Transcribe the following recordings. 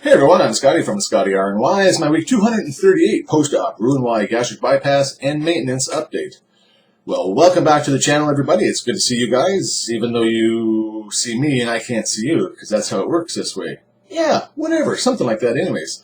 Hey everyone, I'm Scotty from Skotti RNY. It's my week 238 post-op Roux-en-Y gastric bypass and maintenance update. Well, welcome back to the channel, everybody. It's good to see you guys, even though you see me and I can't see you, because that's how it works this way. Yeah, whatever, something like that anyways.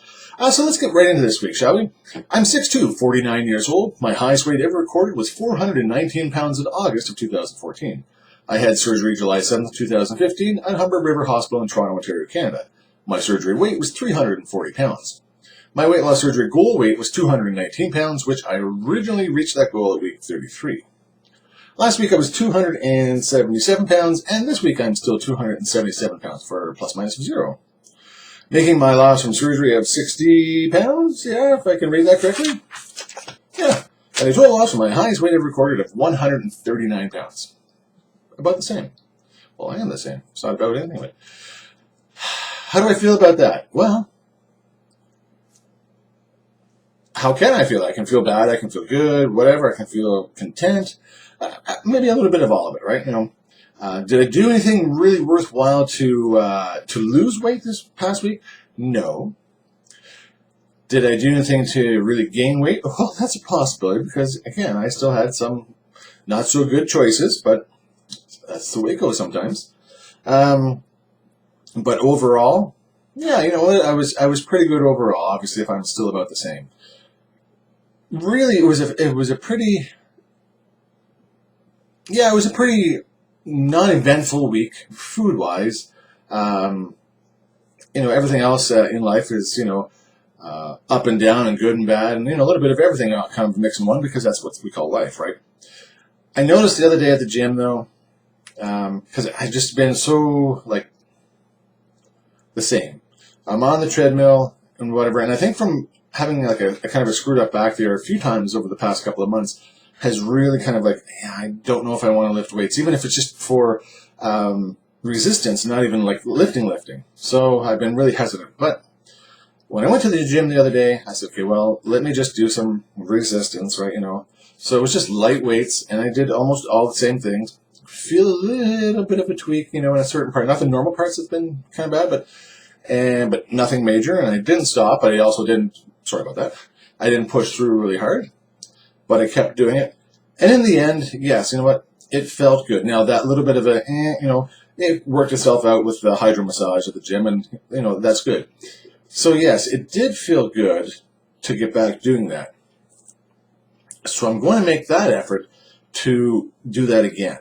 So let's get right into this week, shall we? I'm 6'2", 49 years old. My highest weight ever recorded was 419 pounds in August of 2014. I had surgery July 7th, 2015 at Humber River Hospital in Toronto, Ontario, Canada. My surgery weight was 340 pounds. My weight loss surgery goal weight was 219 pounds, which I originally reached that goal at week 33. Last week I was 277 pounds, and this week I'm still 277 pounds for plus minus of 0. Making my loss from surgery of 60 pounds, yeah, if I can read that correctly. Yeah, and a total loss from my highest weight ever recorded of 139 pounds. About the same. Well, I am the same. It's not about it anyway. How do I feel about that? Well, how can I feel? I can feel bad, I can feel good, whatever, I can feel content. Maybe a little bit of all of it, right? Did I do anything really worthwhile to lose weight this past week? No. Did I do anything to really gain weight? Well, that's a possibility because, again, I still had some not so good choices, but that's the way it goes sometimes. But overall, yeah, you know what? I was pretty good overall. Obviously, if I'm still about the same. Really, it was a pretty non-eventful week food wise. Everything else in life is up and down and good and bad, and a little bit of everything kind of mix in one because that's what we call life, right? I noticed the other day at the gym though, because I've just been so the same. I'm on the treadmill and whatever, and I think from having a kind of a screwed up back there a few times over the past couple of months has really kind of I don't know if I want to lift weights, even if it's just for resistance, not even lifting. So I've been really hesitant. But when I went to the gym the other day, I said, okay, well, let me just do some resistance, right? So it was just light weights, and I did almost all the same things. Feel a little bit of a tweak, in a certain part. Not the normal parts have been kind of bad, but nothing major. And I didn't stop. I also didn't. Sorry about that. I didn't push through really hard, but I kept doing it. And in the end, yes, you know what? It felt good. Now that little bit of it worked itself out with the hydro massage at the gym, and that's good. So yes, it did feel good to get back doing that. So I'm going to make that effort to do that again.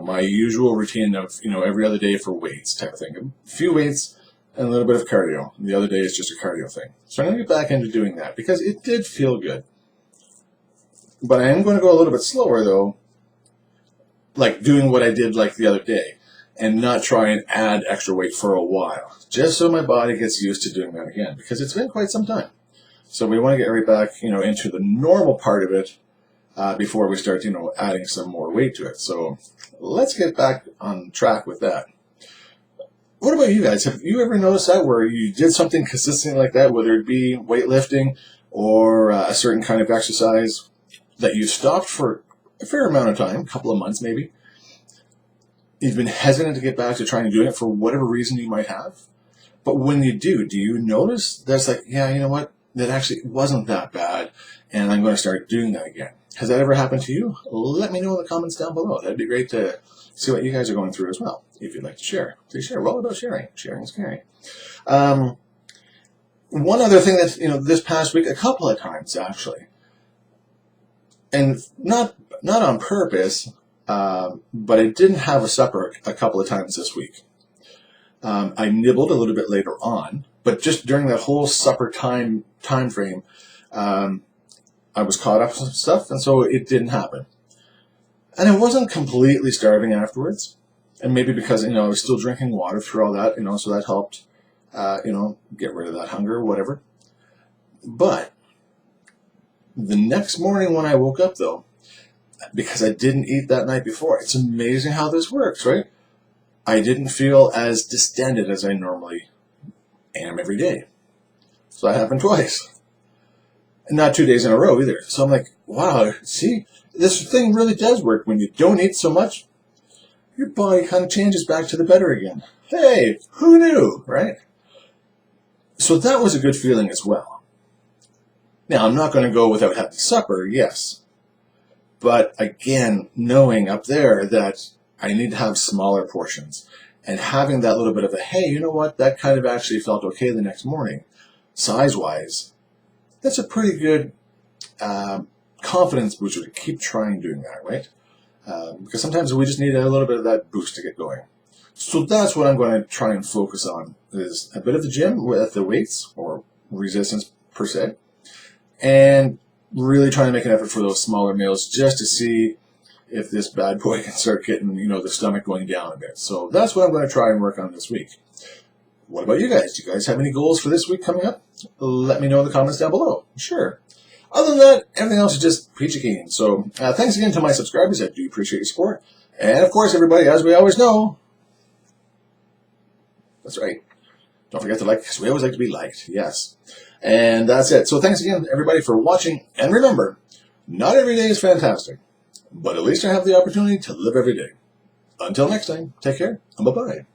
My usual routine of, every other day for weights type of thing. A few weights and a little bit of cardio. And the other day is just a cardio thing. So I'm going to get back into doing that because it did feel good. But I am going to go a little bit slower though, doing what I did the other day and not try and add extra weight for a while. Just so my body gets used to doing that again because it's been quite some time. So we want to get right back, into the normal part of it before we start, adding some more weight to it. So let's get back on track with that. What about you guys? Have you ever noticed that where you did something consistent like that, whether it be weightlifting or a certain kind of exercise that you stopped for a fair amount of time, a couple of months maybe? You've been hesitant to get back to trying to do it for whatever reason you might have. But when you do you notice that's yeah, you know what? That actually wasn't that bad, and I'm going to start doing that again. Has that ever happened to you? Let me know in the comments down below. That'd be great to see what you guys are going through as well. If you'd like to share, please share. We're all about sharing. Sharing is caring. One other thing that this past week, a couple of times actually, and not on purpose, but I didn't have a supper a couple of times this week. I nibbled a little bit later on, but just during that whole supper time frame, I was caught up with some stuff, and so it didn't happen. And I wasn't completely starving afterwards, and maybe because I was still drinking water through all that, so that helped, get rid of that hunger or whatever. But the next morning when I woke up, though, because I didn't eat that night before, it's amazing how this works, right? I didn't feel as distended as I normally am every day. So that happened twice. And not 2 days in a row either. So I'm like, wow, see, this thing really does work. When you don't eat so much, your body kind of changes back to the better again. Hey, who knew, right? So that was a good feeling as well. Now, I'm not going to go without having supper, yes. But again, knowing up there that I need to have smaller portions and having that little bit of a, hey, you know what, that kind of actually felt okay the next morning, size-wise, that's a pretty good confidence booster to keep trying doing that, right? Because sometimes we just need a little bit of that boost to get going. So that's what I'm going to try and focus on, is a bit of the gym with the weights or resistance per se, and really trying to make an effort for those smaller meals just to see if this bad boy can start getting, the stomach going down a bit. So that's what I'm going to try and work on this week. What about you guys? Do you guys have any goals for this week coming up? Let me know in the comments down below. Sure. Other than that, everything else is just peachy keen. So thanks again to my subscribers. I do appreciate your support. And of course, everybody, as we always know, that's right. Don't forget to like, because we always like to be liked. Yes. And that's it. So thanks again, everybody, for watching. And remember, not every day is fantastic, but at least I have the opportunity to live every day. Until next time, take care, and bye-bye.